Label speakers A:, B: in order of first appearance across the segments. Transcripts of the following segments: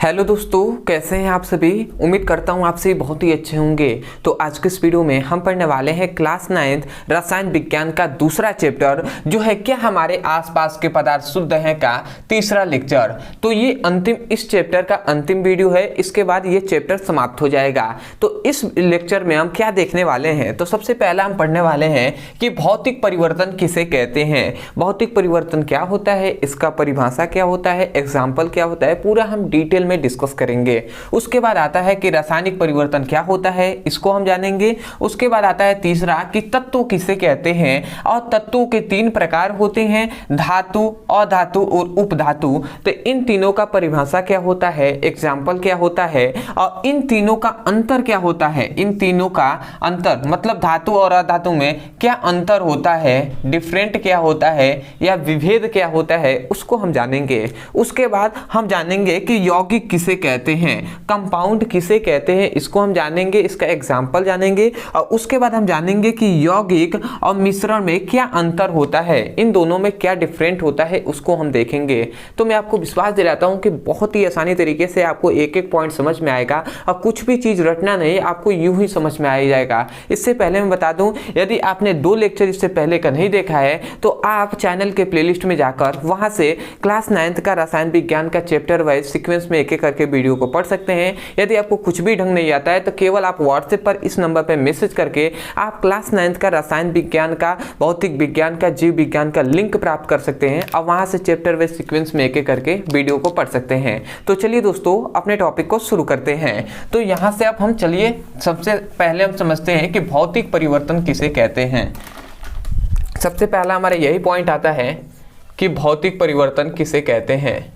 A: Hello दोस्तों, कैसे हैं आप सभी। उम्मीद करता हूं आप सभी बहुत ही अच्छे होंगे। तो आज के इस वीडियो में हम पढ़ने वाले हैं क्लास 9th रसायन विज्ञान का दूसरा चैप्टर जो है क्या हमारे आसपास के पदार्थ शुद्ध हैं का तीसरा लेक्चर। तो ये इस चैप्टर का अंतिम वीडियो है। इसके बाद ये चैप्टर समाप्त हो जाएगा। तो इस लेक्चर में हम क्या देखने वाले हैं, तो सबसे पहला हम पढ़ने वाले हैं कि भौतिक परिवर्तन किसे कहते हैं, भौतिक परिवर्तन क्या होता है, इसका परिभाषा क्या होता है, एग्जाम्पल क्या होता है, पूरा हम डिटेल में डिस्कस करेंगे। उसके बाद आता है कि रासायनिक परिवर्तन क्या होता है, इसको हम जानेंगे। उसके बाद आता है तीसरा कि तत्व किसे कहते हैं और तत्वों के तीन प्रकार होते हैं, धातु, अधातु और उपधातु। तो इन तीनों का परिभाषा क्या होता है, एग्जाम्पल क्या होता है और इन तीनों का अंतर क्या होता है, इन तीनों का अंतर मतलब धातु और अधातु में क्या अंतर होता है, डिफरेंट क्या होता है या विभेद क्या होता है, उसको हम जानेंगे। उसके बाद हम जानेंगे कि यौगिक किसे कहते हैं, कंपाउंड किसे कहते हैं, इसको हम जानेंगे, इसका एग्जाम्पल जानेंगे। और उसके बाद हम जानेंगे कि यौगिक और मिश्रण में क्या अंतर होता है, इन दोनों में क्या डिफरेंट होता है, उसको हम देखेंगे। तो मैं आपको विश्वास दिलाता हूं कि बहुत ही आसानी तरीके से आपको एक एक पॉइंट समझ में आएगा और कुछ भी चीज रटना नहीं, आपको यूं ही समझ में आ जाएगा। इससे पहले मैं बता दूं, यदि आपने 2 लेक्चर इससे पहले का नहीं देखा है तो आप चैनल के प्लेलिस्ट में जाकर वहां से क्लास 9th का रसायन विज्ञान का चैप्टर वाइज सीक्वेंस में एक एक करके वीडियो को पढ़ सकते हैं। यदि आपको कुछ भी ढंग नहीं आता है तो केवल आप व्हाट्सएप पर इस नंबर पर मैसेज करके आप क्लास 9th का रसायन विज्ञान का, भौतिक विज्ञान का, जीव विज्ञान का लिंक प्राप्त कर सकते हैं और वहां से चैप्टर वाइज सीक्वेंस में एक एक करके वीडियो को पढ़ सकते हैं। तो चलिए दोस्तों अपने टॉपिक को शुरू करते हैं। तो यहां से अब हम चलिए सबसे पहले हम समझते हैं कि भौतिक परिवर्तन किसे कहते हैं। सबसे पहला हमारा यही पॉइंट आता है कि भौतिक परिवर्तन किसे कहते हैं।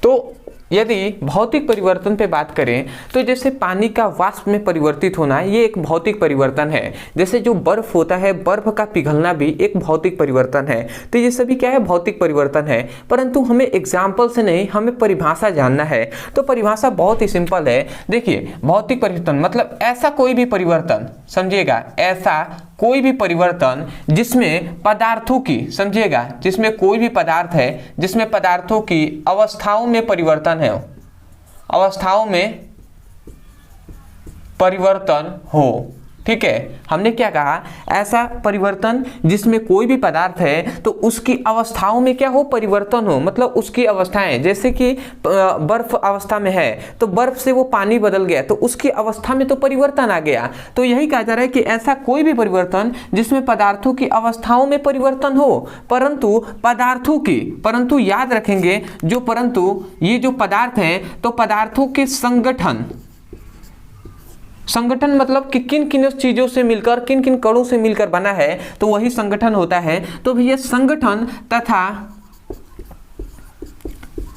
A: तो यदि भौतिक परिवर्तन पे बात करें तो जैसे पानी का वाष्प में परिवर्तित होना, ये एक भौतिक परिवर्तन है। जैसे जो बर्फ होता है, बर्फ का पिघलना भी एक भौतिक परिवर्तन है। तो ये सभी क्या है, भौतिक परिवर्तन है। परंतु हमें एग्जाम्पल से नहीं, हमें परिभाषा जानना है। तो परिभाषा बहुत ही सिंपल है। देखिए, भौतिक परिवर्तन मतलब ऐसा कोई भी परिवर्तन, समझिएगा, ऐसा कोई भी परिवर्तन जिसमें पदार्थों की, समझिएगा, जिसमें कोई भी पदार्थ है जिसमें पदार्थों की अवस्थाओं में परिवर्तन है, अवस्थाओं में परिवर्तन हो। ठीक है, हमने क्या कहा, ऐसा परिवर्तन जिसमें कोई भी पदार्थ है तो उसकी अवस्थाओं में क्या हो, परिवर्तन हो। मतलब उसकी अवस्थाएं, जैसे कि बर्फ अवस्था में है तो बर्फ से वो पानी बदल गया तो उसकी अवस्था में तो परिवर्तन आ गया। तो यही कहा जा रहा है कि ऐसा कोई भी परिवर्तन जिसमें पदार्थों की अवस्थाओं में परिवर्तन हो, परंतु पदार्थों की, परंतु याद रखेंगे जो, परंतु ये जो पदार्थ हैं तो पदार्थों के संगठन मतलब कि किन किन चीजों से मिलकर, किन किन कणों से मिलकर बना है, तो वही संगठन होता है। तो भैया संगठन तथा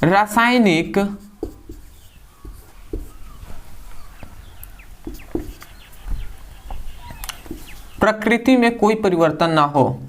A: रासायनिक प्रकृति में कोई परिवर्तन ना हो,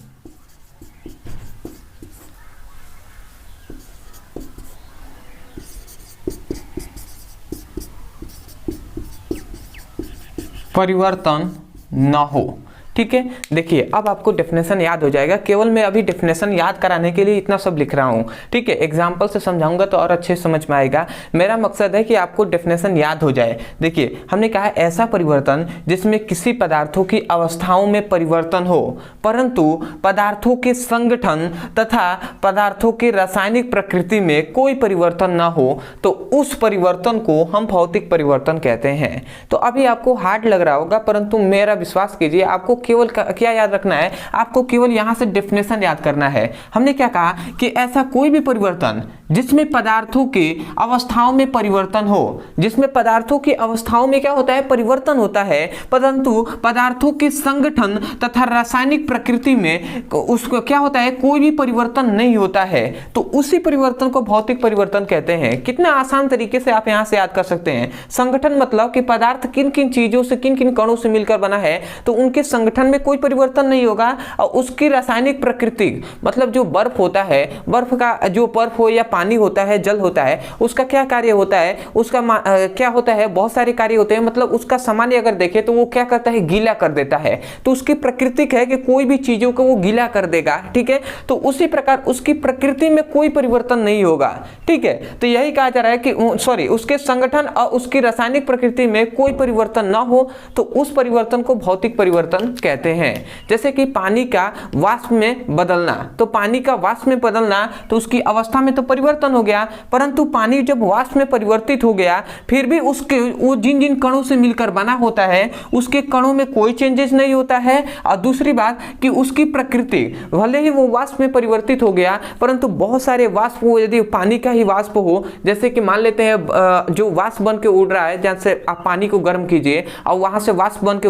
A: परिवर्तन ना हो। ठीक है, देखिए अब आपको डेफिनेशन याद हो जाएगा। केवल मैं अभी डेफिनेशन याद कराने के लिए इतना सब लिख रहा हूं। ठीक है, एग्जाम्पल से समझाऊंगा तो और अच्छे समझ में आएगा। मेरा मकसद है कि आपको डेफिनेशन याद हो जाए। देखिए, हमने कहा ऐसा परिवर्तन जिसमें किसी पदार्थों की अवस्थाओं में परिवर्तन हो, परंतु पदार्थों के संगठन तथा पदार्थों की रासायनिक प्रकृति में कोई परिवर्तन ना हो, तो उस परिवर्तन को हम भौतिक परिवर्तन कहते हैं। तो अभी आपको हार्ड लग रहा होगा, परंतु मेरा विश्वास कीजिए, आपको केवल क्या याद रखना है, आपको केवल यहां से डेफिनेशन याद करना है। हमने क्या कहा कि ऐसा कोई भी परिवर्तन जिसमें पदार्थों की अवस्थाओं में परिवर्तन हो, जिसमें पदार्थों की अवस्थाओं में क्या होता है, परिवर्तन होता है, परंतु पदार्थों के संगठन तथा रासायनिक प्रकृति में उसको क्या होता है, कोई भी परिवर्तन नहीं होता है, तो उसी परिवर्तन को भौतिक परिवर्तन कहते हैं। कितना आसान तरीके से आप यहां से याद कर सकते हैं। संगठन मतलब कि पदार्थ किन किन चीजों से, किन किन कणों से मिलकर बना है, तो उनके संगठन संगठन में कोई परिवर्तन नहीं होगा और उसकी रासायनिक प्रकृति, मतलब जो बर्फ होता है, बर्फ का जो बर्फ हो या पानी होता है, जल होता है, उसका क्या कार्य होता है, उसका क्या होता है, बहुत सारे कार्य होते हैं। मतलब उसका सामान्य अगर देखें तो वो क्या करता है, गीला कर देता है। तो उसकी प्राकृतिक है कि कोई भी चीजों को वो गीला कर देगा, ठीक है। तो उसी प्रकार उसकी प्रकृति में कोई परिवर्तन नहीं होगा, ठीक है। तो यही कहा जा रहा है कि सॉरी, उसके संगठन और उसकी रासायनिक प्रकृति में कोई परिवर्तन ना हो तो उस परिवर्तन को भौतिक परिवर्तन कहते हैं। जैसे कि पानी का वाष्प में बदलना, तो पानी का वाष्प में बदलना, तो उसकी अवस्था में तो परिवर्तन हो गया, परंतु पानी जब वाष्प में परिवर्तित हो गया फिर भी उसके वो जिन जिन कणों से मिलकर बना होता है उसके कणों में कोई चेंजेस नहीं होता है। और दूसरी बात कि उसकी प्रकृति, भले ही वो वाष्प में परिवर्तित हो गया, परंतु बहुत सारे वाष्प हो, यदि पानी का ही वाष्प हो, जैसे कि मान लेते हैं जो वाष्प बन के उड़ रहा है, जैसे आप पानी को गर्म कीजिए और वहां से वाष्प बन के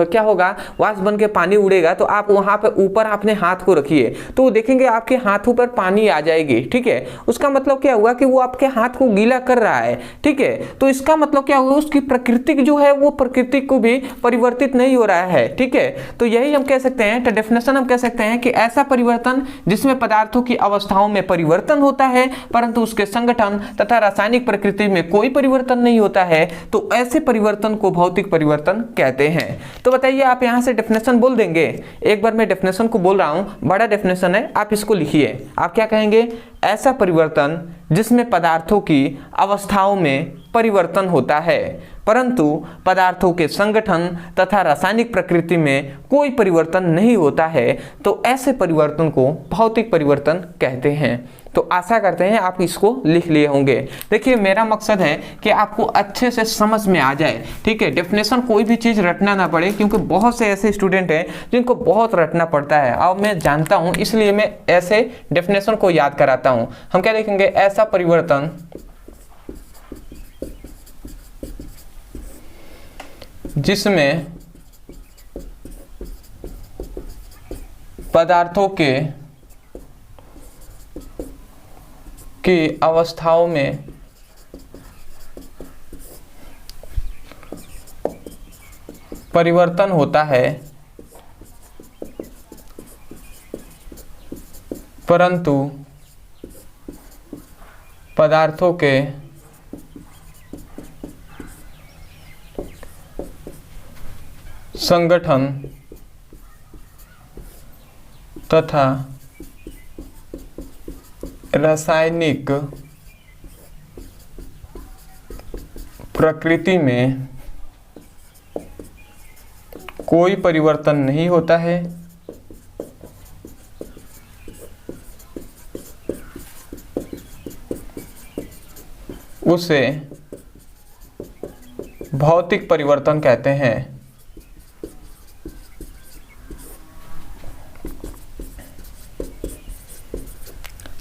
A: क्या होगा, वाष्प बन के पानी उड़ेगा, तो आप वहां पर ऊपर अपने हाथ को रखिए तो देखेंगे आपके हाथों पर पानी आ जाएगी, ठीक है। उसका मतलब क्या हुआ कि वो आपके हाथ को गीला कर रहा है, ठीक है। तो इसका मतलब क्या हुआ, उसकी प्रकृति जो है वो प्रकृति को भी परिवर्तित नहीं हो रहा है, ठीक है। तो यही हम कह सकते हैं, तो डेफिनेशन हम कह सकते हैं कि ऐसा परिवर्तन जिसमें पदार्थों की अवस्थाओं में परिवर्तन होता है परंतु उसके संगठन तथा रासायनिक प्रकृति में कोई परिवर्तन नहीं होता है, तो ऐसे परिवर्तन को भौतिक परिवर्तन कहते हैं। तो बताइए, आप यहां से डेफिनेशन बोल देंगे। एक बार मैं डेफिनेशन को बोल रहा हूं, बड़ा डेफिनेशन है, आप इसको लिखिए। आप क्या कहेंगे, ऐसा परिवर्तन जिसमें पदार्थों की अवस्थाओं में परिवर्तन होता है परंतु पदार्थों के संगठन तथा रासायनिक प्रकृति में कोई परिवर्तन नहीं होता है, तो ऐसे परिवर्तन को भौतिक परिवर्तन कहते हैं। तो आशा करते हैं आप इसको लिख लिए होंगे। देखिए, मेरा मकसद है कि आपको अच्छे से समझ में आ जाए, ठीक है। डेफिनेशन कोई भी चीज़ रटना ना पड़े, क्योंकि बहुत से ऐसे स्टूडेंट हैं जिनको बहुत रटना पड़ता है और मैं जानता हूं, इसलिए मैं ऐसे डेफिनेशन को याद कराता हूं। हम क्या लिखेंगे, ऐसा परिवर्तन जिसमें पदार्थों की अवस्थाओं में परिवर्तन होता है परंतु पदार्थों के संगठन तथा रासायनिक प्रकृति में कोई परिवर्तन नहीं होता है, उसे भौतिक परिवर्तन कहते हैं।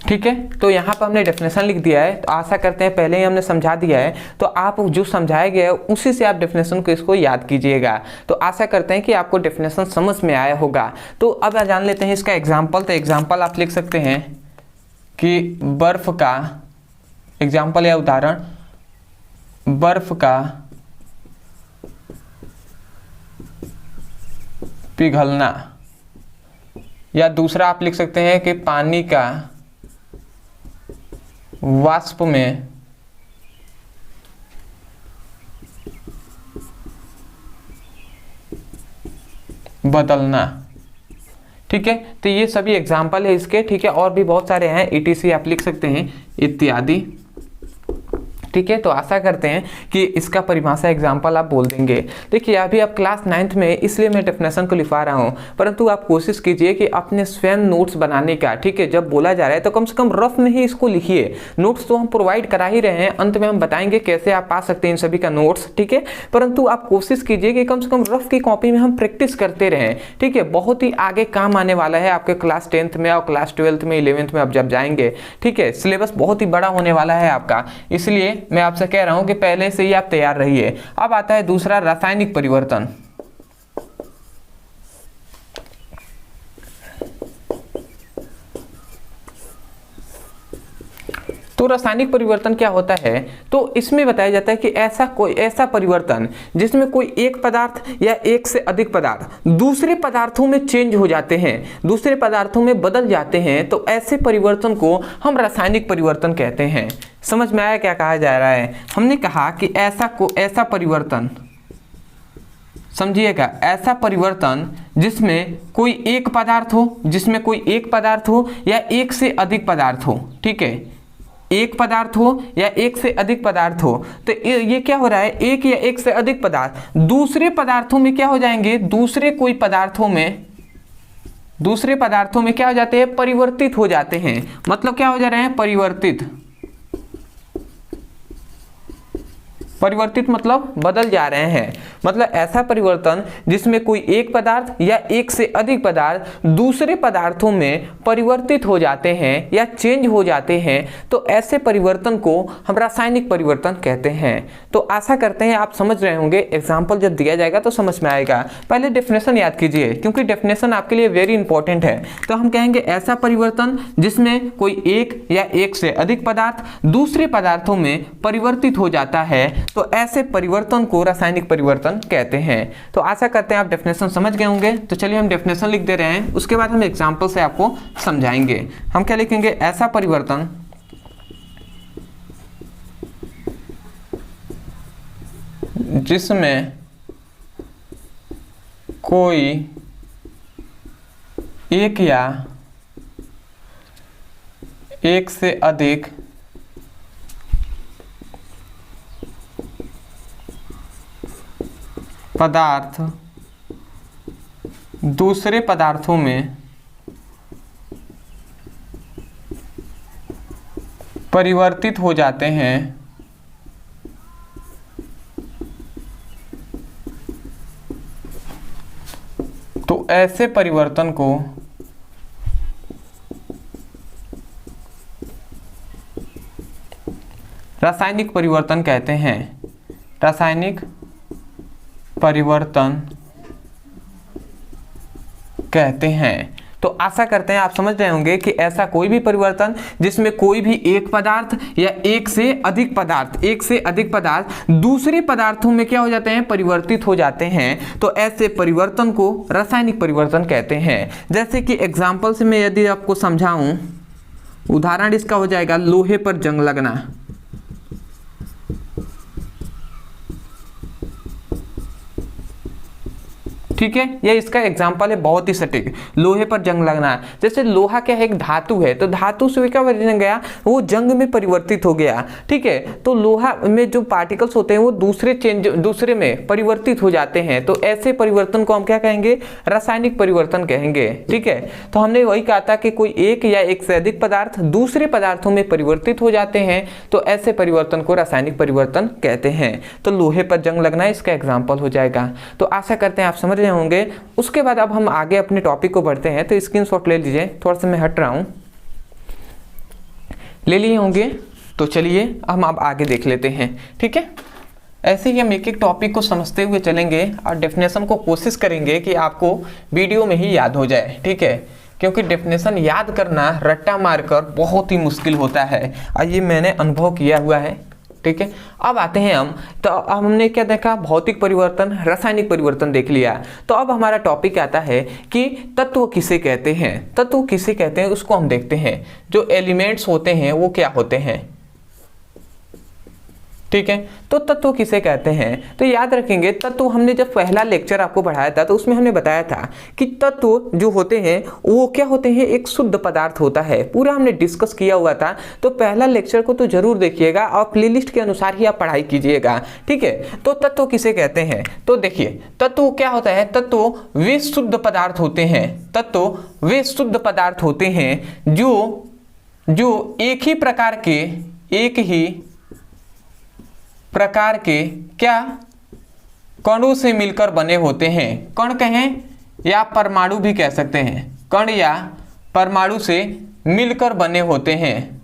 A: ठीक है, तो यहाँ पर हमने डेफिनेशन लिख दिया है। तो आशा करते हैं पहले ही हमने समझा दिया है, तो आप जो समझाया गया है उसी से आप डेफिनेशन को इसको याद कीजिएगा। तो आशा करते हैं कि आपको डेफिनेशन समझ में आया होगा। तो अब जान लेते हैं इसका एग्जाम्पल। तो एग्जाम्पल आप लिख सकते हैं कि बर्फ का एग्जाम्पल या उदाहरण, बर्फ का पिघलना, या दूसरा आप लिख सकते हैं कि पानी का वाष्प में बदलना। ठीक है, तो ये सभी एग्जाम्पल है इसके, ठीक है। और भी बहुत सारे हैं, ETC आप लिख सकते हैं, इत्यादि। ठीक है, तो आशा करते हैं कि इसका परिभाषा एग्जाम्पल आप बोल देंगे। देखिए, अभी आप क्लास 9th में, इसलिए मैं डेफिनेशन को लिखा रहा हूँ, परंतु आप कोशिश कीजिए कि अपने स्वयं नोट्स बनाने का, ठीक है। जब बोला जा रहा है तो कम से कम रफ में ही इसको लिखिए। नोट्स तो हम प्रोवाइड करा ही रहे हैं, अंत में हम बताएंगे कैसे आप पा सकते हैं इन सभी का नोट्स, ठीक है। परंतु आप कोशिश कीजिए कि कम से कम रफ की कॉपी में हम प्रैक्टिस करते रहें, ठीक है। बहुत ही आगे काम आने वाला है आपके क्लास 10th में और क्लास 12th में, 11th में आप जब जाएंगे, ठीक है। सिलेबस बहुत ही बड़ा होने वाला है आपका, इसलिए मैं आपसे कह रहा हूं कि पहले से ही आप तैयार रहिए। अब आता है दूसरा, रासायनिक परिवर्तन। तो रासायनिक परिवर्तन क्या होता है, तो इसमें बताया जाता है कि ऐसा परिवर्तन जिसमें कोई एक पदार्थ या एक से अधिक पदार्थ दूसरे पदार्थों में चेंज हो जाते हैं, दूसरे पदार्थों में बदल जाते हैं, तो ऐसे परिवर्तन को हम रासायनिक परिवर्तन कहते हैं। समझ में आया क्या कहा जा रहा है? हमने कहा कि ऐसा परिवर्तन, समझिएगा, ऐसा परिवर्तन जिसमें कोई एक पदार्थ हो या एक से अधिक पदार्थ हो, ठीक है, एक पदार्थ हो या एक से अधिक पदार्थ हो, तो ये क्या हो रहा है, एक या एक से अधिक पदार्थ दूसरे पदार्थों में क्या हो जाएंगे, दूसरे पदार्थों में क्या हो जाते हैं, परिवर्तित हो जाते हैं। मतलब क्या हो जा रहे हैं, परिवर्तित मतलब बदल जा रहे हैं। मतलब ऐसा परिवर्तन जिसमें कोई एक पदार्थ या एक से अधिक पदार्थ दूसरे पदार्थों में परिवर्तित हो जाते हैं या चेंज हो जाते हैं, तो ऐसे परिवर्तन को हम रासायनिक परिवर्तन कहते हैं। तो आशा करते हैं आप समझ रहे होंगे, एग्जाम्पल जब दिया जाएगा तो समझ में आएगा। पहले डेफिनेशन याद कीजिए, क्योंकि डेफिनेशन आपके लिए वेरी इंपॉर्टेंट है। तो हम कहेंगे ऐसा परिवर्तन जिसमें कोई एक या एक से अधिक पदार्थ दूसरे पदार्थों में परिवर्तित हो जाता है, तो ऐसे परिवर्तन को रासायनिक परिवर्तन कहते हैं। तो आशा करते हैं आप डेफिनेशन समझ गए होंगे। तो चलिए हम डेफिनेशन लिख दे रहे हैं, उसके बाद हम एग्जांपल से आपको समझाएंगे। हम क्या लिखेंगे, ऐसा परिवर्तन जिसमें कोई एक या एक से अधिक पदार्थ दूसरे पदार्थों में परिवर्तित हो जाते हैं, तो ऐसे परिवर्तन को रासायनिक परिवर्तन कहते हैं। रासायनिक परिवर्तन कहते हैं। तो आशा करते हैं आप समझ रहे होंगे कि ऐसा कोई भी परिवर्तन जिसमें कोई भी एक पदार्थ या एक से अधिक पदार्थ दूसरे पदार्थों में क्या हो जाते हैं, परिवर्तित हो जाते हैं, तो ऐसे परिवर्तन को रासायनिक परिवर्तन कहते हैं। जैसे कि एग्जाम्पल से मैं यदि आपको समझाऊं, उदाहरण इसका हो जाएगा लोहे पर जंग लगना। ठीक है, ये इसका एग्जाम्पल है, बहुत ही सटीक। लोहे पर जंग लगना, जैसे लोहा क्या है, एक धातु है, तो धातु से क्या बन गया, वो जंग में परिवर्तित हो गया। ठीक है, तो लोहा में जो पार्टिकल्स होते हैं वो दूसरे में परिवर्तित हो जाते हैं, तो ऐसे परिवर्तन को हम क्या कहेंगे, रासायनिक परिवर्तन कहेंगे। ठीक है, तो हमने वही कहा था कि कोई एक या एक से अधिक पदार्थ दूसरे पदार्थों में परिवर्तित हो जाते हैं, तो ऐसे परिवर्तन को रासायनिक परिवर्तन कहते हैं। तो लोहे पर जंग लगना इसका एग्जाम्पल हो जाएगा। तो आशा करते हैं आप समझ होंगे। उसके बाद अब हम आगे अपने टॉपिक को बढ़ते हैं। तो स्क्रीनशॉट ले लीजिए, थोड़ा सा मैं हट रहा हूं, ले लिए होंगे। तो चलिए हम अब आगे देख लेते हैं। ठीक है, ऐसे ही हम एक एक टॉपिक को समझते हुए चलेंगे और डेफिनेशन को कोशिश करेंगे कि आपको वीडियो में ही याद हो जाए। ठीक है, क्योंकि डेफिनेशन याद करना रट्टा मारकर बहुत ही मुश्किल होता है, और ये मैंने अनुभव किया हुआ है। ठीक है, अब आते हैं हम, तो अब हमने क्या देखा, भौतिक परिवर्तन, रासायनिक परिवर्तन देख लिया। तो अब हमारा टॉपिक आता है कि तत्व किसे कहते हैं। तत्व किसे कहते हैं उसको हम देखते हैं। जो एलिमेंट्स होते हैं वो क्या होते हैं। ठीक है, तो तत्व किसे कहते हैं, तो याद रखेंगे तत्व हमने जब पहला लेक्चर आपको पढ़ाया था तो उसमें हमने बताया था कि तत्व जो होते हैं वो क्या होते हैं, एक शुद्ध पदार्थ होता है। पूरा हमने डिस्कस किया हुआ था, तो पहला लेक्चर को तो जरूर देखिएगा और प्लेलिस्ट के अनुसार ही आप पढ़ाई कीजिएगा। ठीक है, तो तत्व किसे कहते हैं, तो देखिए तत्व क्या होता है, तत्व वे शुद्ध पदार्थ होते हैं। तत्व वे शुद्ध पदार्थ होते हैं जो एक ही प्रकार के क्या कणों से मिलकर बने होते हैं। कण कहें या परमाणु भी कह सकते हैं, कण या परमाणु से मिलकर बने होते हैं।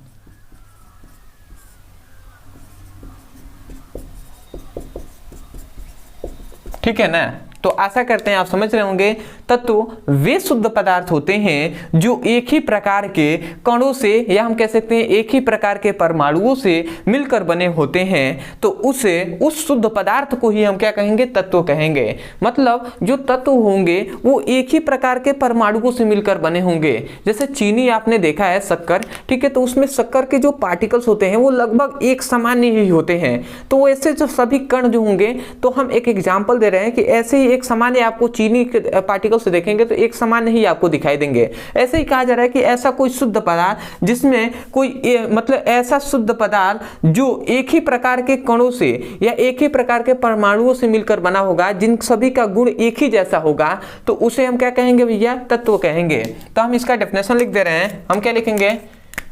A: ठीक है ना, तो आशा करते हैं आप समझ रहे होंगे। तत्व वे शुद्ध पदार्थ होते हैं जो एक ही प्रकार के कणों से, या हम कह सकते हैं एक ही प्रकार के परमाणुओं से मिलकर बने होते हैं। तो उस शुद्ध पदार्थ को ही हम क्या कहेंगे, तत्व कहेंगे। मतलब जो तत्व होंगे वो एक ही प्रकार के परमाणुओं से मिलकर बने होंगे। जैसे चीनी आपने देखा है, शक्कर, ठीक है, तो उसमें शक्कर के जो पार्टिकल्स होते हैं वो लगभग एक समान ही होते हैं। तो ऐसे जो सभी कण जो होंगे, तो हम एक एग्जांपल दे रहे हैं कि ऐसे ही एक समान ही आपको चीनी के पार्टिकल्स से देखेंगे तो एक समान ही आपको दिखाई देंगे। ऐसे ही कहा जा रहा है कि ऐसा कोई शुद्ध पदार्थ जिसमें कोई मतलब ऐसा शुद्ध पदार्थ जो एक ही प्रकार के कणों से या एक ही प्रकार के परमाणुओं से मिलकर बना होगा, जिन सभी का गुण एक ही जैसा होगा, तो उसे हम क्या कहेंगे भैया, तत्व कहेंगे। तो हम इसका डेफिनेशन लिख दे रहे हैं। हम क्या लिखेंगे,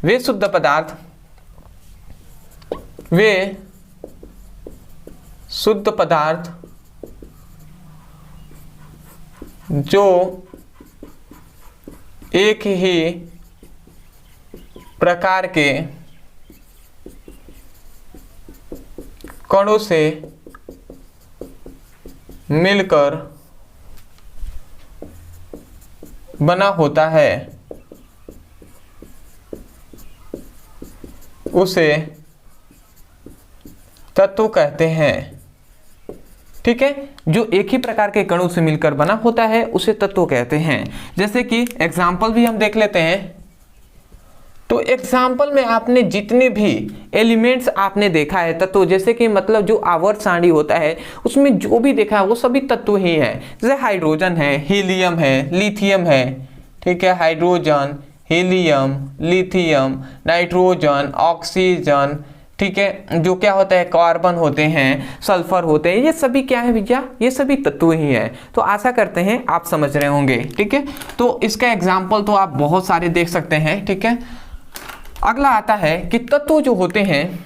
A: वे शुद्ध पदार्थ, वे शुद्ध पदार्थ जो एक ही प्रकार के कणों से मिलकर बना होता है, उसे तत्व कहते हैं। ठीक है, जो एक ही प्रकार के कणों से मिलकर बना होता है उसे तत्व कहते हैं। जैसे कि एग्जाम्पल भी हम देख लेते हैं। तो एग्जाम्पल में आपने जितने भी एलिमेंट्स आपने देखा है तत्व, जैसे कि मतलब जो आवर्त सारणी होता है उसमें जो भी देखा है वो सभी तत्व ही है। जैसे हाइड्रोजन है, हीलियम है, लिथियम है, ठीक है, hydrogen, helium, lithium, nitrogen, oxygen, ठीक है, जो क्या होता है, कार्बन होते हैं, सल्फर होते हैं, ये सभी क्या है भैया, ये सभी तत्व ही हैं। तो आशा करते हैं आप समझ रहे होंगे। ठीक है, तो इसका एग्जाम्पल तो आप बहुत सारे देख सकते हैं। ठीक है, अगला आता है कि तत्व जो होते हैं,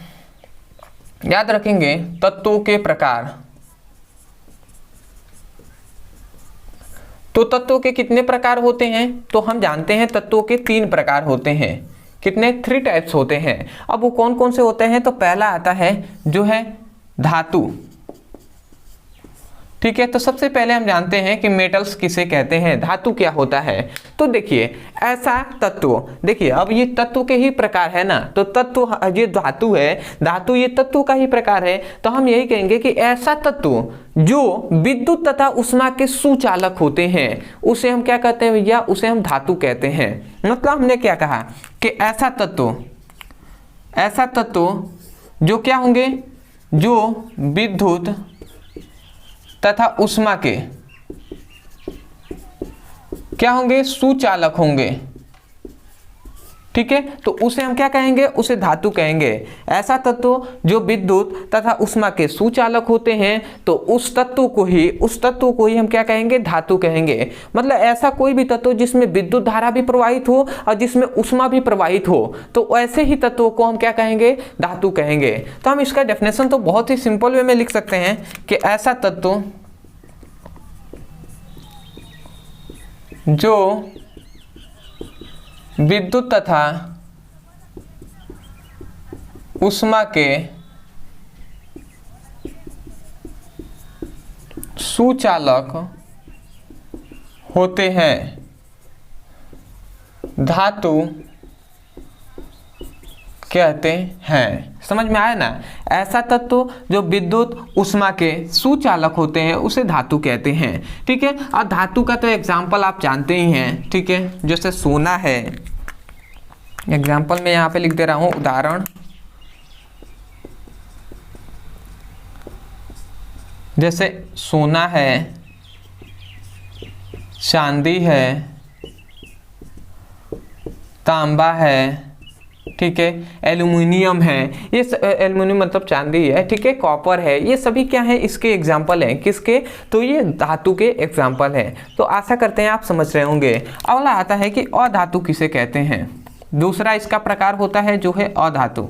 A: याद रखेंगे तत्वों के प्रकार। तो तत्वों के कितने प्रकार होते हैं, तो हम जानते हैं तत्वों के 3 प्रकार होते हैं। कितने, 3 टाइप्स होते हैं। अब वो कौन कौन से होते हैं, तो पहला आता है जो है धातु। ठीक है, तो सबसे पहले हम जानते हैं कि मेटल्स किसे कहते हैं, धातु क्या होता है। तो देखिए ऐसा तत्व, देखिए अब ये तत्व के ही प्रकार है ना, तो तत्व ये धातु है, धातु ये तत्व का ही प्रकार है। तो हम यही कहेंगे कि ऐसा तत्व जो विद्युत तथा उष्मा के सुचालक होते हैं उसे हम क्या कहते हैं भैया, उसे हम धातु कहते हैं। मतलब हमने क्या कहा कि ऐसा तत्व जो क्या होंगे, जो विद्युत तथा उष्मा के क्या होंगे, सुचालक होंगे। ठीक है, तो उसे हम क्या कहेंगे, उसे धातु कहेंगे। ऐसा तत्व जो विद्युत तथा उष्मा के सुचालक होते हैं, तो उस तत्व को ही हम क्या कहेंगे, धातु कहेंगे। मतलब ऐसा कोई भी तत्व जिसमें विद्युत धारा भी प्रवाहित हो और जिसमें उष्मा भी प्रवाहित हो, तो ऐसे ही तत्वों को हम क्या कहेंगे, धातु कहेंगे। तो हम इसका डेफिनेशन तो बहुत ही सिंपल वे में लिख सकते हैं कि ऐसा तत्व जो विद्युत तथा उष्मा के सुचालक होते हैं, धातु कहते हैं। समझ में आया ना, ऐसा तत्व जो विद्युत उष्मा के सुचालक होते हैं उसे धातु कहते हैं। ठीक है, और धातु का तो एग्जाम्पल आप जानते ही हैं। ठीक है, जैसे सोना है, एग्जाम्पल में यहाँ पे लिख दे रहा हूँ, उदाहरण जैसे सोना है, चांदी है, तांबा है, ठीक है, एल्युमिनियम है, ये एल्युमिनियम मतलब चांदी है, ठीक है, कॉपर है, ये सभी क्या है, इसके एग्जाम्पल हैं। किसके, तो ये धातु के एग्जाम्पल हैं। तो आशा करते हैं आप समझ रहे होंगे। अगला आता है कि अधातु किसे कहते हैं। दूसरा इसका प्रकार होता है जो है अधातु।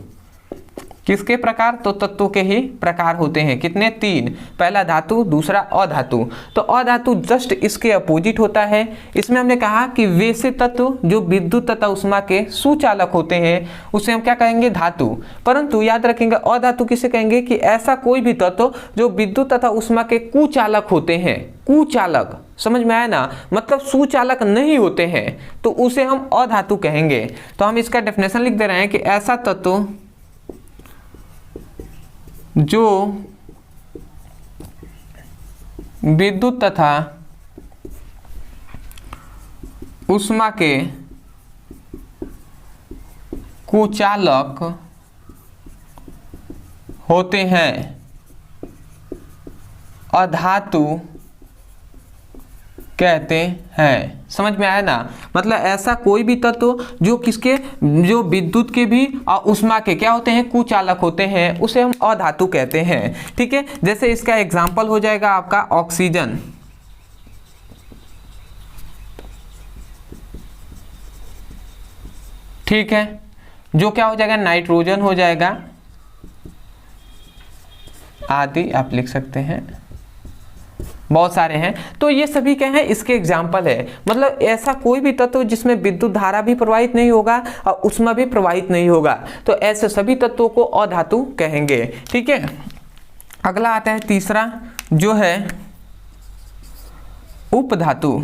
A: किसके प्रकार? तो तत्वों के ही प्रकार होते हैं। कितने? 3। पहला धातु, दूसरा अधातु। तो अधातु जस्ट इसके अपोजिट होता है। इसमें हमने कहा कि वैसे तत्व जो विद्युत तथा उष्मा के सुचालक होते हैं उसे हम क्या कहेंगे? धातु। परंतु याद रखेंगे अधातु किसे कहेंगे? कि ऐसा कोई भी तत्व जो विद्युत तथा उष्मा के कुचालक होते हैं। कुचालक, समझ में आया ना? मतलब सुचालक नहीं होते हैं तो उसे हम अधातु कहेंगे। तो हम इसका डेफिनेशन लिख दे रहे हैं कि ऐसा तत्व जो विद्युत तथा उष्मा के कुचालक होते हैं अधातु कहते हैं। समझ में आया ना? मतलब ऐसा कोई भी तत्व जो किसके, जो विद्युत के भी और उष्मा के क्या होते हैं? कुचालक होते हैं, उसे हम अधातु कहते हैं। ठीक है, जैसे इसका एग्जाम्पल हो जाएगा आपका ऑक्सीजन। ठीक है, जो क्या हो जाएगा? नाइट्रोजन हो जाएगा, आदि आप लिख सकते हैं, बहुत सारे हैं। तो ये सभी क्या है? इसके एग्जाम्पल है। मतलब ऐसा कोई भी तत्व जिसमें विद्युत धारा भी प्रवाहित नहीं होगा और उष्मा भी प्रवाहित नहीं होगा, तो ऐसे सभी तत्वों को अधातु कहेंगे। ठीक है, अगला आता है तीसरा, जो है उपधातु।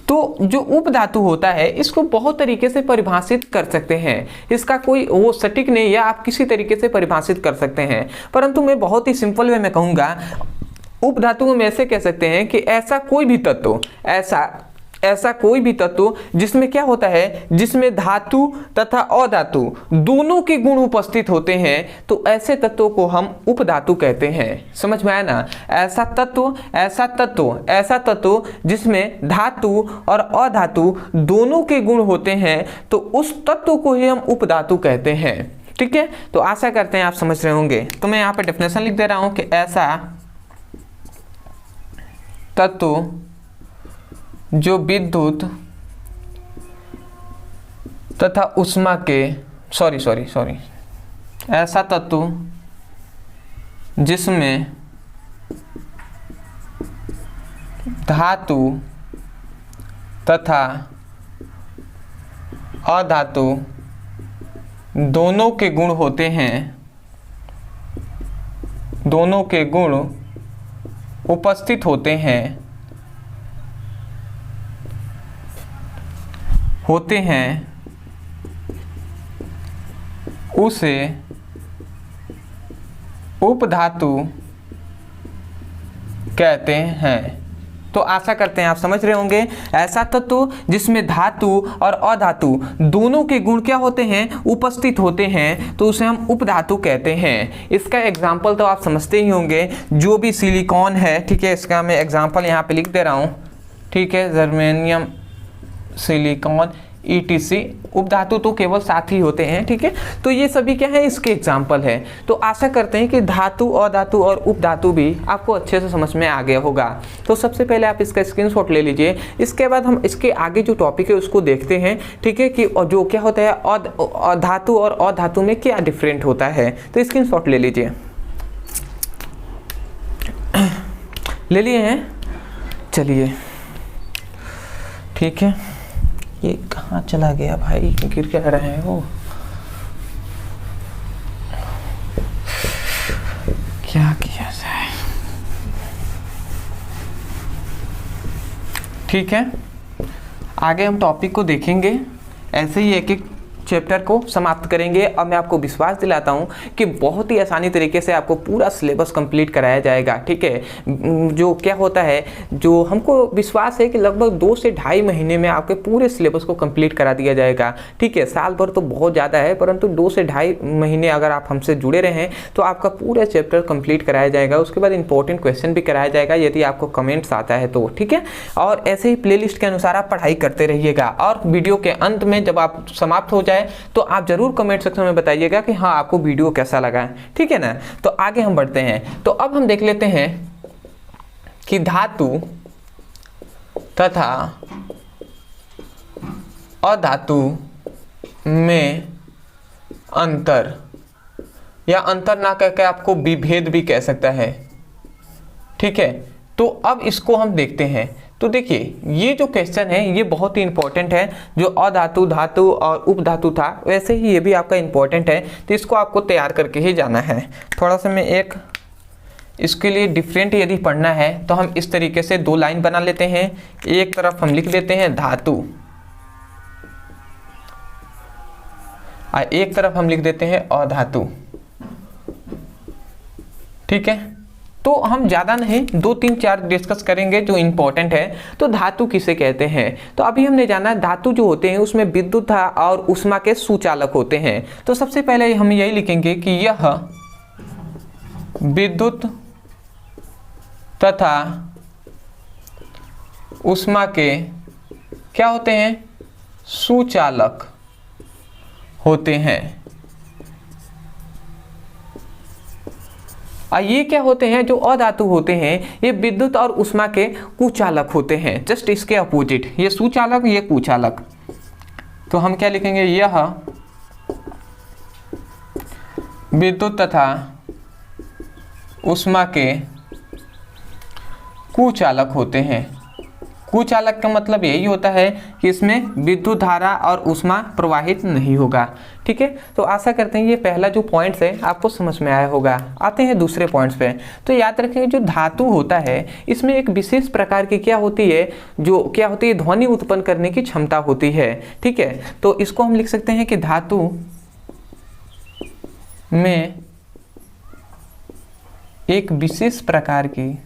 A: तो जो उपधातु होता है इसको बहुत तरीके से परिभाषित कर सकते हैं। इसका कोई वो सटीक नहीं, या आप किसी तरीके से परिभाषित कर सकते हैं, परंतु मैं बहुत ही सिंपल वे में कहूँगा। उपधातु हम ऐसे कह सकते हैं कि ऐसा कोई भी तत्व, ऐसा कोई भी तत्व जिसमें क्या होता है? जिसमें धातु तथा अधातु दोनों के गुण उपस्थित होते हैं, तो ऐसे तत्वों को हम उपधातु कहते हैं। समझ में आया ना? ऐसा तत्व जिसमें धातु और अधातु दोनों के गुण होते हैं, तो उस तत्व को ही हम उपधातु कहते हैं। ठीक है, तो आशा करते हैं आप समझ रहे होंगे। तो मैं यहाँ पे डेफिनेशन लिख दे रहा हूं कि ऐसा तत्व जो विद्युत तथा उष्मा के ऐसा तत्व जिसमें धातु तथा अधातु दोनों के गुण होते हैं, दोनों के गुण उपस्थित होते हैं, उसे उपधातु कहते हैं। तो आशा करते हैं आप समझ रहे होंगे। ऐसा तत्व जिसमें धातु और अधातु दोनों के गुण क्या होते हैं? उपस्थित होते हैं, तो उसे हम उपधातु कहते हैं। इसका एग्जाम्पल तो आप समझते ही होंगे, जो भी सिलिकॉन है। ठीक है, इसका मैं एग्जाम्पल यहाँ पे लिख दे रहा हूँ। ठीक है, जर्मेनियम, सिलिकॉन, ETC, उपधातु तो केवल 7 ही होते हैं। ठीक है, तो ये सभी क्या है? इसके एग्जाम्पल है। तो आशा करते हैं कि धातु, अधातु और उपधातु भी आपको अच्छे से समझ में आ गया होगा। तो सबसे पहले आप इसका स्क्रीनशॉट ले लीजिए। इसके बाद हम इसके आगे जो टॉपिक है उसको देखते हैं। ठीक है, कि जो क्या होता है धातु और अधातु में क्या डिफरेंट होता है। तो स्क्रीनशॉट ले लीजिए। ले लिए हैं? चलिए, ठीक है। ये कहाँ चला गया भाई? गिर क्या रहे हैं वो? क्या किया जाए? ठीक है, आगे हम टॉपिक को देखेंगे, ऐसे ही एक एक चैप्टर को समाप्त करेंगे। अब मैं आपको विश्वास दिलाता हूं कि बहुत ही आसानी तरीके से आपको पूरा सिलेबस कंप्लीट कराया जाएगा। ठीक है, जो क्या होता है, जो हमको विश्वास है कि लगभग 2 से ढाई महीने में आपके पूरे सिलेबस को कंप्लीट करा दिया जाएगा। ठीक है, साल भर तो बहुत ज़्यादा है, परंतु 2 से ढाई महीने अगर आप हमसे जुड़े रहें तो आपका पूरा चैप्टर कंप्लीट कराया जाएगा। उसके बाद इंपॉर्टेंट क्वेश्चन भी कराया जाएगा यदि आपको कमेंट्स आता है तो। ठीक है, और ऐसे ही प्लेलिस्ट के अनुसार आप पढ़ाई करते रहिएगा। और वीडियो के अंत में जब आप समाप्त हो जाए तो आप जरूर कमेंट सेक्शन में बताइएगा कि हाँ आपको वीडियो कैसा लगा है। ठीक है ना, तो आगे हम बढ़ते हैं। तो अब हम देख लेते हैं कि धातु तथा अधातु में अंतर, या अंतर ना कहकर आपको विभेद भी कह सकता है। ठीक है, तो अब इसको हम देखते हैं। तो देखिए ये जो क्वेश्चन है ये बहुत ही इंपॉर्टेंट है। जो अधातु, धातु और उपधातु था वैसे ही ये भी आपका इंपॉर्टेंट है, तो इसको आपको तैयार करके ही जाना है। थोड़ा सा मैं एक इसके लिए डिफरेंट यदि पढ़ना है तो हम इस तरीके से 2 लाइन बना लेते हैं। एक तरफ हम लिख देते हैं धातु और एक तरफ हम लिख देते हैं अधातु। ठीक है, तो हम ज़्यादा नहीं 2, 3, 4 डिस्कस करेंगे जो इंपॉर्टेंट है। तो धातु किसे कहते हैं, तो अभी हमने जाना धातु जो होते हैं उसमें विद्युत और ऊष्मा के सुचालक होते हैं। तो सबसे पहले हम यही लिखेंगे कि यह विद्युत तथा ऊष्मा के क्या होते हैं, सुचालक होते हैं। और ये क्या होते हैं, जो अधातु होते हैं ये विद्युत और ऊष्मा के कुचालक होते हैं। जस्ट इसके अपोजिट, ये सुचालक ये कुचालक। तो हम क्या लिखेंगे, यह विद्युत तथा ऊष्मा के कुचालक होते हैं। कुचालक का मतलब यही होता है कि इसमें विद्युत धारा और ऊष्मा प्रवाहित नहीं होगा। ठीक है, तो आशा करते हैं ये पहला जो पॉइंट्स है आपको समझ में आया होगा। आते हैं दूसरे पॉइंट्स पे। तो याद रखेंगे जो धातु होता है इसमें एक विशेष प्रकार की क्या होती है, जो क्या होती है, ध्वनि उत्पन्न करने की क्षमता होती है। ठीक है, तो इसको हम लिख सकते हैं कि धातु में एक विशेष प्रकार की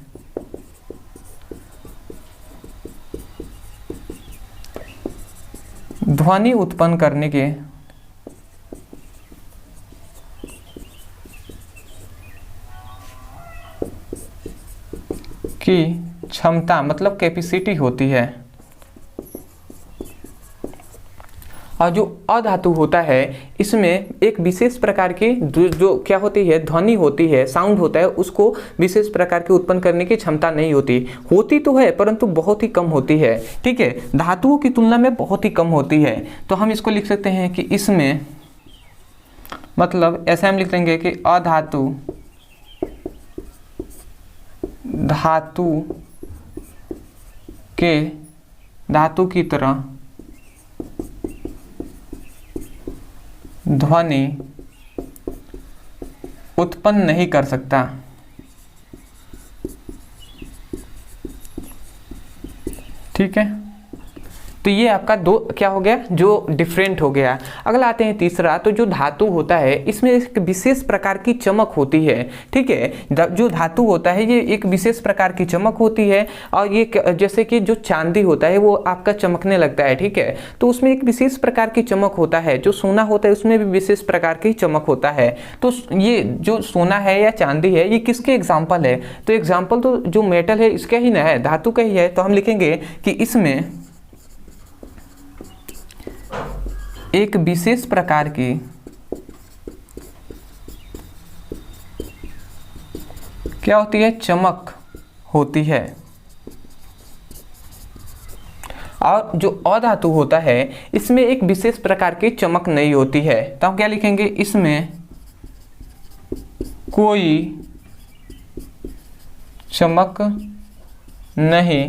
A: ध्वनि उत्पन्न करने के की क्षमता मतलब कैपेसिटी होती है। और जो अधातु होता है इसमें एक विशेष प्रकार की जो क्या होती है, ध्वनि होती है, साउंड होता है, उसको विशेष प्रकार के उत्पन्न करने की क्षमता नहीं होती। होती तो है परंतु बहुत ही कम होती है। ठीक है, धातुओं की तुलना में बहुत ही कम होती है। तो हम इसको लिख सकते हैं कि इसमें मतलब ऐसे हम लिख देंगे कि अधातु धातु के धातु की तरह ध्वनि उत्पन्न नहीं कर सकता। ठीक है, तो ये आपका दो क्या हो गया, जो डिफरेंट हो गया। अगला आते हैं तीसरा। तो जो धातु होता है इसमें एक विशेष प्रकार की चमक होती है। ठीक है, जो धातु होता है ये एक विशेष प्रकार की चमक होती है। और ये जैसे कि जो चांदी होता है वो आपका चमकने लगता है। ठीक है, तो उसमें एक विशेष प्रकार की चमक होता है। जो सोना होता है उसमें भी विशेष प्रकार की चमक होता है। तो ये जो सोना है या चांदी है ये किसके एग्जाम्पल है, तो एग्जाम्पल तो जो मेटल है इसका ही ना है, धातु का ही है। तो हम लिखेंगे कि इसमें एक विशेष प्रकार की क्या होती है, चमक होती है। और जो अधातु होता है इसमें एक विशेष प्रकार की चमक नहीं होती है। तो हम क्या लिखेंगे, इसमें कोई चमक नहीं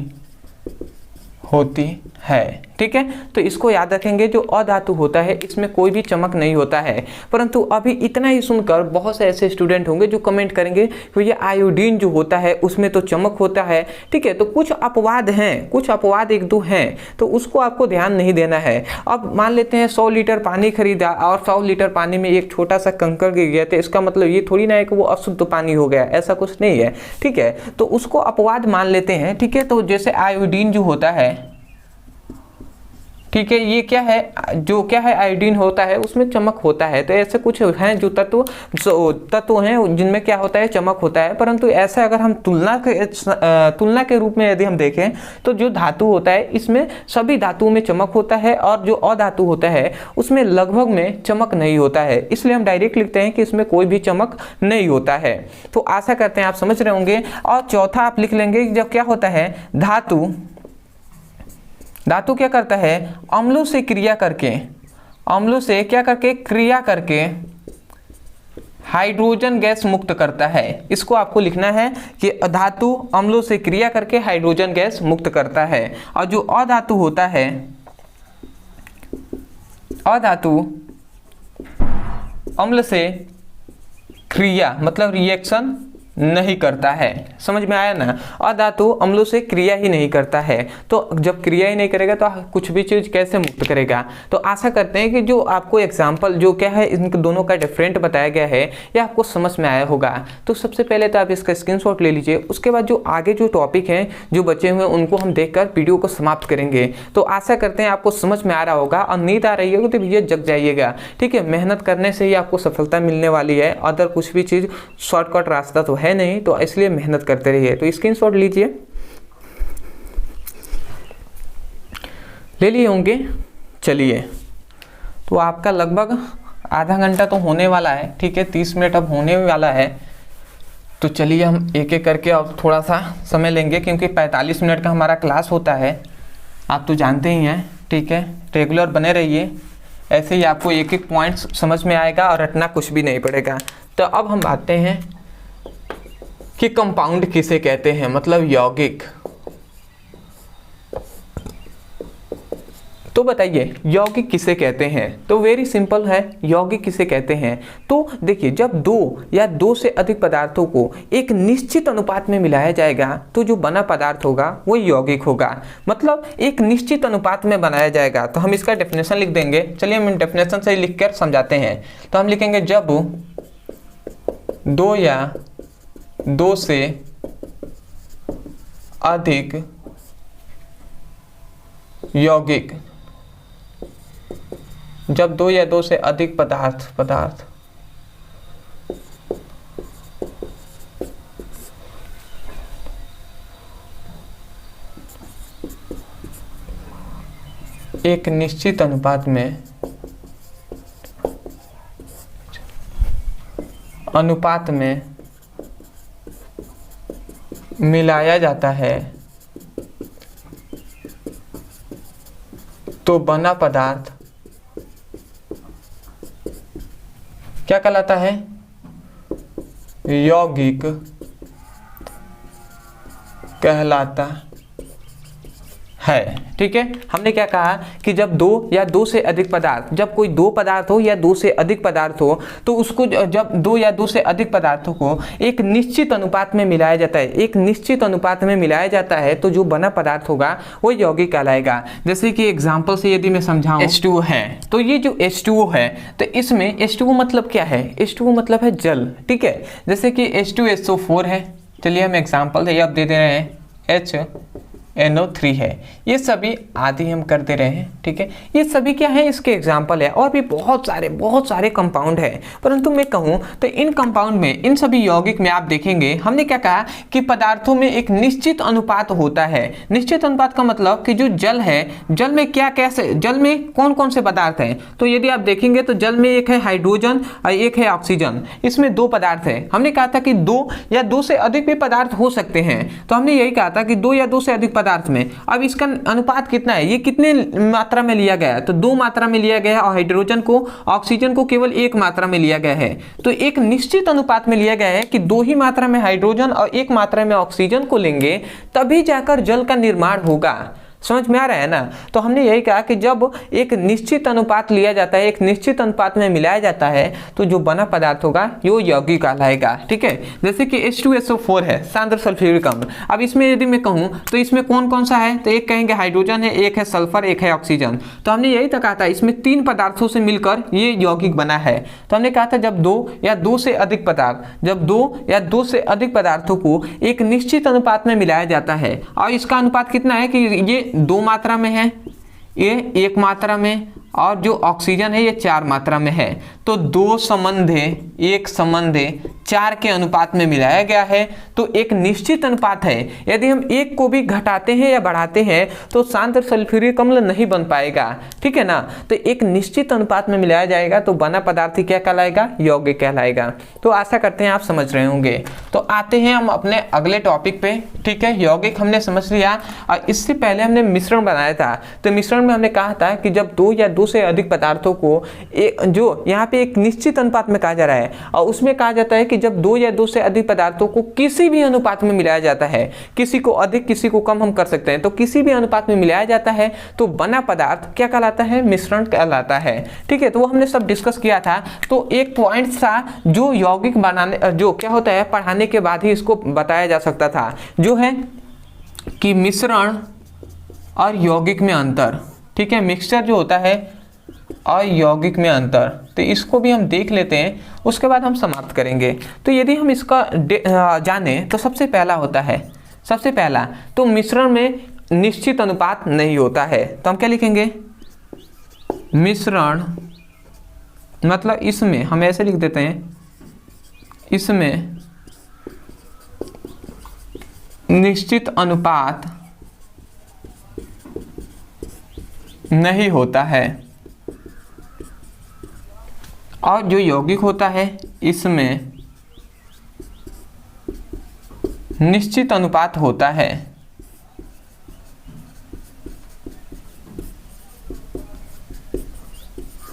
A: होती है। ठीक है, तो इसको याद रखेंगे, जो अधातु होता है इसमें कोई भी चमक नहीं होता है। परंतु अभी इतना ही सुनकर बहुत से ऐसे स्टूडेंट होंगे जो कमेंट करेंगे कि ये आयोडीन जो होता है उसमें तो चमक होता है। ठीक है, तो कुछ अपवाद हैं, कुछ अपवाद 1-2 हैं, तो उसको आपको ध्यान नहीं देना है। अब मान लेते हैं 100 लीटर पानी खरीदा और 100 लीटर पानी में एक छोटा सा कंकड़ गिर गया, तो इसका मतलब ये थोड़ी ना है कि वो अशुद्ध पानी हो गया, ऐसा कुछ नहीं है। ठीक है, तो उसको अपवाद मान लेते हैं। ठीक है, तो जैसे आयोडीन जो होता है, ठीक है, ये क्या है, जो क्या है आयोडीन होता है उसमें चमक होता है। तो ऐसे कुछ हैं जो तत्व हैं जिनमें क्या होता है, चमक होता है। परंतु ऐसा अगर हम तुलना के रूप में यदि हम देखें तो जो धातु होता है इसमें सभी धातुओं में चमक होता है और जो अधातु होता है उसमें लगभग में चमक नहीं होता है। इसलिए हम डायरेक्ट लिखते हैं कि इसमें कोई भी चमक नहीं होता है। तो आशा करते हैं आप समझ रहे होंगे। और चौथा आप लिख लेंगे जब क्या होता है, धातु क्या करता है, अम्लों से क्रिया करके अम्लों से क्या करके, क्रिया करके हाइड्रोजन गैस मुक्त करता है। इसको आपको लिखना है कि धातु अम्लों से क्रिया करके हाइड्रोजन गैस मुक्त करता है। और जो अधातु होता है, अधातु अम्ल से क्रिया मतलब रिएक्शन नहीं करता है। समझ में आया ना? अधातु अम्लों से क्रिया ही नहीं करता है। तो जब क्रिया ही नहीं करेगा तो कुछ भी चीज कैसे मुक्त करेगा? तो आशा करते हैं कि जो आपको एग्जाम्पल जो क्या है इन दोनों का डिफरेंट बताया गया है ये आपको समझ में आया होगा। तो सबसे पहले तो आप इसका स्क्रीनशॉट ले लीजिए। उसके बाद जो आगे जो टॉपिक हैं जो बचे हुए उनको हम देखकर वीडियो को समाप्त करेंगे। तो आशा करते हैं आपको समझ में आ रहा होगा, और नींद आ रही होगी तो भैया जग जाइएगा। ठीक है, मेहनत करने से ही आपको सफलता मिलने वाली है। अदर कुछ भी चीज़ शॉर्टकट रास्ता तो है नहीं, तो इसलिए मेहनत करते रहिए। तो स्क्रीनशॉट लीजिए, ले लिए होंगे। चलिए, तो आपका लगभग आधा घंटा तो होने वाला है। ठीक है, 30 मिनट अब होने वाला है। तो चलिए हम एक एक करके अब थोड़ा सा समय लेंगे, क्योंकि 45 मिनट का हमारा क्लास होता है, आप तो जानते ही हैं। ठीक है, रेगुलर बने रहिए, ऐसे ही आपको एक एक पॉइंट समझ में आएगा और रटना कुछ भी नहीं पड़ेगा। तो अब हम आते हैं कि कंपाउंड किसे कहते हैं, मतलब यौगिक। तो बताइए यौगिक किसे कहते हैं? तो वेरी सिंपल है, यौगिक किसे कहते हैं? तो देखिए, जब दो या दो से अधिक पदार्थों को एक निश्चित अनुपात में मिलाया जाएगा तो जो बना पदार्थ होगा वो यौगिक होगा। मतलब एक निश्चित अनुपात में बनाया जाएगा। तो हम इसका डेफिनेशन लिख देंगे। चलिए हम डेफिनेशन से लिख कर समझाते हैं। तो हम लिखेंगे जब दो या दो से अधिक यौगिक, जब दो या दो से अधिक पदार्थ एक निश्चित अनुपात में मिलाया जाता है तो बना पदार्थ क्या कहलाता है? यौगिक कहलाता है। ठीक है, हमने क्या कहा कि जब दो या दो से अधिक पदार्थ, जब कोई दो पदार्थ हो या दो से अधिक पदार्थ हो, तो उसको जब दो या दो से अधिक पदार्थों को एक निश्चित अनुपात में मिलाया जाता है, एक निश्चित अनुपात में मिलाया जाता है तो जो बना पदार्थ होगा वो यौगिक कहलाएगा। जैसे कि एग्जाम्पल से यदि मैं समझाऊं, H2O है, तो ये जो H2O है, तो इसमें H2O मतलब क्या है? H2O मतलब है जल। ठीक है, जैसे कि H2SO4 है। चलिए हम एग्जाम्पल है अब दे दे रहे हैं, NO3 है। ये सभी आदि हम कर दे रहे हैं। ठीक है, ये सभी क्या है? इसके एग्जाम्पल है। और भी बहुत सारे कंपाउंड है, परंतु मैं कहूँ तो इन कंपाउंड में, इन सभी यौगिक में आप देखेंगे हमने क्या कहा कि पदार्थों में एक निश्चित अनुपात होता है। निश्चित अनुपात का मतलब कि जो जल है, जल में क्या कैसे, जल में कौन कौन से पदार्थ हैं? तो यदि आप देखेंगे तो जल में एक है हाइड्रोजन और एक है ऑक्सीजन। इसमें दो पदार्थ है। हमने कहा था कि दो या दो से अधिक भी पदार्थ हो सकते हैं। तो हमने यही कहा था कि दो या दो से अधिक पदार्थ में। अब इसका अनुपात कितना है? ये कितने मात्रा में लिया गया है? तो दो मात्रा में लिया गया है, और हाइड्रोजन को, ऑक्सीजन को केवल एक मात्रा में लिया गया है। तो एक निश्चित अनुपात में लिया गया है कि दो ही मात्रा में हाइड्रोजन और एक मात्रा में ऑक्सीजन को लेंगे तभी जाकर जल का निर्माण होगा। समझ में आ रहा है ना? तो हमने यही कहा कि जब एक निश्चित अनुपात लिया जाता है, एक निश्चित अनुपात में मिलाया जाता है तो जो बना पदार्थ होगा वो यौगिक कहलाएगा। ठीक है, जैसे कि H2SO4 है, सांद्र सल्फ्यूरिक अम्ल। अब इसमें यदि मैं कहूँ तो इसमें कौन कौन सा है? तो एक कहेंगे हाइड्रोजन है, एक है सल्फर, एक है ऑक्सीजन। तो हमने यही तो कहा था इसमें तीन पदार्थों से मिलकर ये यौगिक बना है। तो हमने कहा था जब दो या दो से अधिक पदार्थ, जब दो या दो से अधिक पदार्थों को एक निश्चित अनुपात में मिलाया जाता है, और इसका अनुपात कितना है कि ये दो मात्रा में है, ये एक मात्रा में, और जो ऑक्सीजन है ये चार मात्रा में है। तो 2 संबंध एक संबंध 4 के अनुपात में मिलाया गया है, तो एक निश्चित अनुपात है। यदि हम एक को भी घटाते हैं या बढ़ाते हैं तो शांत सल्फ्यूरिक अम्ल नहीं बन पाएगा, ठीक है ना। तो एक निश्चित अनुपात में मिलाया जाएगा तो बना पदार्थ क्या कहलाएगा, यौगिक कहलाएगा। तो आशा करते हैं आप समझ रहे होंगे। तो आते हैं हम अपने अगले टॉपिक पे, ठीक है। यौगिक हमने समझ लिया और इससे पहले हमने मिश्रण बनाया था। तो मिश्रण में हमने कहा था कि जब 2 या 2 से अधिक पदार्थों को जो यहाँ पे एक निश्चित अनुपात में कहा जा रहा है, और उसमें कहा जाता है कि जब 2 या 2 से अधिक पदार्थों को किसी भी अनुपात में मिलाया जाता है, किसी को अधिक किसी को कम हम कर सकते हैं, तो किसी भी अनुपात में मिलाया जाता है तो बना पदार्थ क्या कहलाता है, मिश्रण कहलाता है, ठीक है। तो वो हमने सब डिस्कस किया था। तो एक पॉइंट था जो यौगिक बनाने जो क्या होता है पढ़ाने के बाद ही इसको बताया जा सकता था, जो है कि मिश्रण और यौगिक में अंतर, ठीक है। मिक्सचर जो होता है और यौगिक में अंतर, तो इसको भी हम देख लेते हैं, उसके बाद हम समाप्त करेंगे। तो यदि हम इसका जाने तो सबसे पहला होता है, सबसे पहला तो मिश्रण में निश्चित अनुपात नहीं होता है। तो हम क्या लिखेंगे, मिश्रण मतलब इसमें हम ऐसे लिख देते हैं, इसमें निश्चित अनुपात नहीं होता है। और जो यौगिक होता है इसमें निश्चित अनुपात होता है।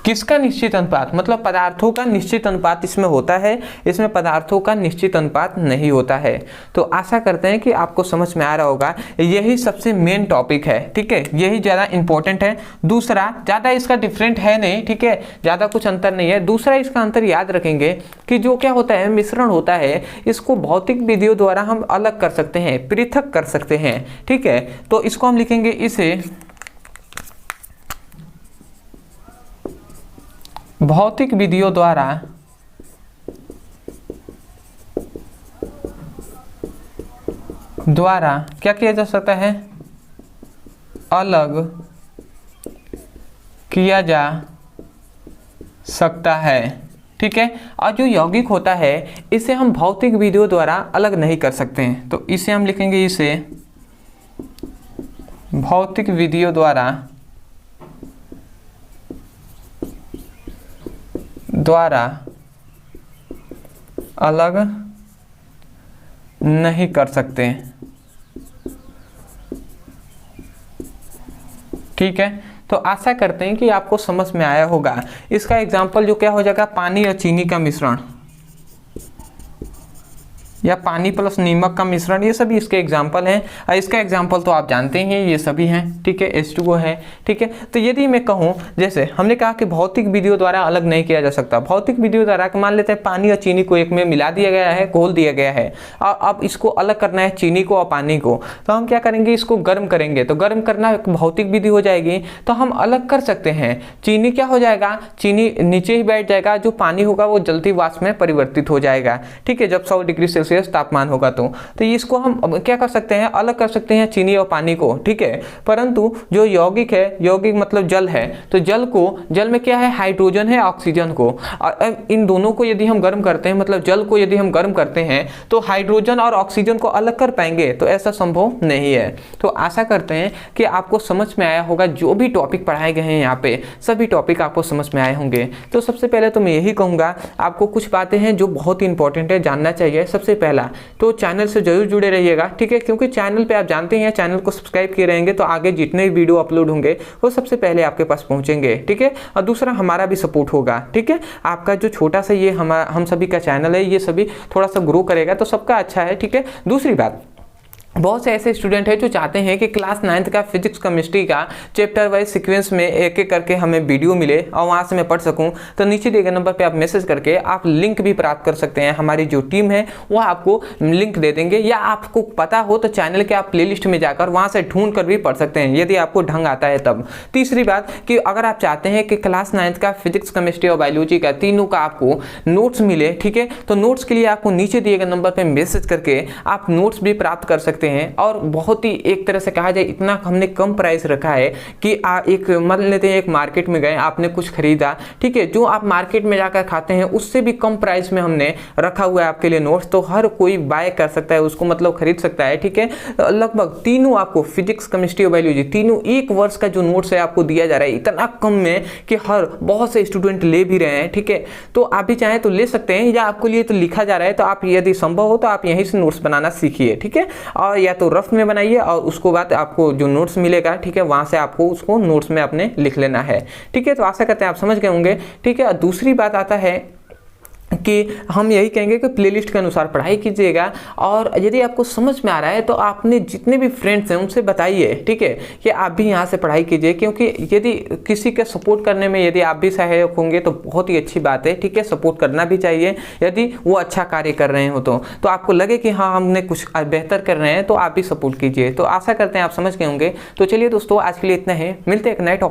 A: किसका निश्चित अनुपात, मतलब पदार्थों का निश्चित अनुपात इसमें होता है, इसमें पदार्थों का निश्चित अनुपात नहीं होता है। तो आशा करते हैं कि आपको समझ में आ रहा होगा। यही सबसे मेन टॉपिक है, ठीक है, यही ज़्यादा इंपॉर्टेंट है। दूसरा ज़्यादा इसका डिफरेंट है नहीं, ठीक है, ज़्यादा कुछ अंतर नहीं है। दूसरा इसका अंतर याद रखेंगे कि जो क्या होता है मिश्रण होता है, इसको भौतिक विधियों द्वारा हम अलग कर सकते हैं, पृथक कर सकते हैं, ठीक है। तो इसको हम लिखेंगे, इसे भौतिक विधियों द्वारा क्या किया जा सकता है, अलग किया जा सकता है, ठीक है। और जो यौगिक होता है इसे हम भौतिक विधियों द्वारा अलग नहीं कर सकते हैं। तो इसे हम लिखेंगे, इसे भौतिक विधियों द्वारा अलग नहीं कर सकते, ठीक है। तो आशा करते हैं कि आपको समझ में आया होगा। इसका एग्जाम्पल जो क्या हो जाएगा, पानी और चीनी का मिश्रण या पानी प्लस नमक का मिश्रण, ये सभी इसके एग्जाम्पल हैं। और इसका एग्जाम्पल तो आप जानते हैं, ये सभी हैं, ठीक है, H2O है, ठीक है। तो यदि मैं कहूँ, जैसे हमने कहा कि भौतिक विधियों द्वारा अलग नहीं किया जा सकता, भौतिक विधियों द्वारा मान लेते हैं पानी और चीनी को एक में मिला दिया गया है, घोल दिया गया है, और अब इसको अलग करना है चीनी को और पानी को। तो हम क्या करेंगे, इसको गर्म करेंगे। तो गर्म करना एक भौतिक विधि हो जाएगी, तो हम अलग कर सकते हैं। चीनी क्या हो जाएगा, चीनी नीचे ही बैठ जाएगा, जो पानी होगा वो जलती वाष्प में परिवर्तित हो जाएगा, ठीक है, जब 100 डिग्री सेल्सियस तापमान होगा। तो इसको हम क्या कर सकते हैं, अलग कर सकते हैं चीनी और पानी को, ठीक है। परंतु जो यौगिक है, यौगिक मतलब जल है, तो जल में क्या है, हाइड्रोजन है, ऑक्सीजन को, और इन दोनों को यदि हम गर्म करते हैं, मतलब जल को यदि हम गर्म करते हैं तो हाइड्रोजन और ऑक्सीजन को अलग कर पाएंगे, तो ऐसा संभव नहीं है। तो आशा करते हैं कि आपको समझ में आया होगा। जो भी टॉपिक पढ़ाए गए हैं यहाँ पे सभी टॉपिक आपको समझ में आए होंगे। तो सबसे पहले तो मैं यही कहूँगा, आपको कुछ बातें हैं जो बहुत ही इंपॉर्टेंट है, जानना चाहिए। सबसे पहला तो चैनल से जरूर जुड़े रहिएगा, ठीक है, क्योंकि चैनल पे आप जानते हैं, चैनल को सब्सक्राइब किए रहेंगे तो आगे जितने भी वीडियो अपलोड होंगे वो सबसे पहले आपके पास पहुंचेंगे, ठीक है। और दूसरा हमारा भी सपोर्ट होगा, ठीक है। आपका जो छोटा सा ये हम सभी का चैनल है, ये सभी थोड़ा सा ग्रो करेगा तो सबका अच्छा है, ठीक है। दूसरी बात, बहुत से ऐसे स्टूडेंट हैं जो चाहते हैं कि क्लास 9th का फिजिक्स केमिस्ट्री का चैप्टर वाइज सीक्वेंस में एक एक करके हमें वीडियो मिले और वहाँ से मैं पढ़ सकूं। तो नीचे दिए गए नंबर पे आप मैसेज करके आप लिंक भी प्राप्त कर सकते हैं। हमारी जो टीम है वो आपको लिंक दे देंगे, या आपको पता हो तो चैनल के आप प्लेलिस्ट में जाकर वहाँ से ढूंढ कर भी पढ़ सकते हैं, यदि आपको ढंग आता है तब। तीसरी बात कि अगर आप चाहते हैं कि क्लास 9th का फिजिक्स केमिस्ट्री और बायोलॉजी का तीनों का आपको नोट्स मिले, ठीक है, तो नोट्स के लिए आपको नीचे दिए गए नंबर पर मैसेज करके आप नोट्स भी प्राप्त कर सकते हैं और बहुत ही एक तरह से कहा जाए इतना हमने कम प्राइस रखा है कि एक मान लेते हैं एक मार्केट में गए, आपने कुछ खरीदा, ठीक है, जो आप मार्केट में जाकर खाते हैं उससे भी कम प्राइस में हमने रखा हुआ है आपके लिए नोट्स। तो हर कोई बाय कर सकता है उसको, मतलब खरीद सकता है, ठीक है। लगभग तीनों आपको फिजिक्स, केमिस्ट्री और बायोलॉजी तीनों एक वर्ष का जो नोट्स है आपको दिया जा रहा है इतना कम में कि हर बहुत से स्टूडेंट ले भी रहे हैं, ठीक है। तो आप भी चाहें तो ले सकते हैं, या आपको लिए तो लिखा जा रहा है तो आप यदि संभव हो तो आप यहीं से नोट्स बनाना सीखिए, ठीक है। और या तो रफ में बनाइए और उसको बाद आपको जो नोट्स मिलेगा, ठीक है, वहां से आपको उसको नोट्स में अपने लिख लेना है, ठीक है। तो आशा करते हैं आप समझ गए होंगे, ठीक है। दूसरी बात आता है कि हम यही कहेंगे कि प्लेलिस्ट के अनुसार पढ़ाई कीजिएगा, और यदि आपको समझ में आ रहा है तो आपने जितने भी फ्रेंड्स हैं उनसे बताइए, ठीक है, कि आप भी यहाँ से पढ़ाई कीजिए। क्योंकि यदि किसी के सपोर्ट करने में यदि आप भी सहायक होंगे तो बहुत ही अच्छी बात है, ठीक है। सपोर्ट करना भी चाहिए यदि वो अच्छा कार्य कर रहे हो तो आपको लगे कि हाँ हमने कुछ बेहतर कर रहे हैं तो आप भी सपोर्ट कीजिए। तो आशा करते हैं आप समझ गए होंगे। तो चलिए दोस्तों, आज के लिए इतना है, मिलते हैं एक नए टॉपिक।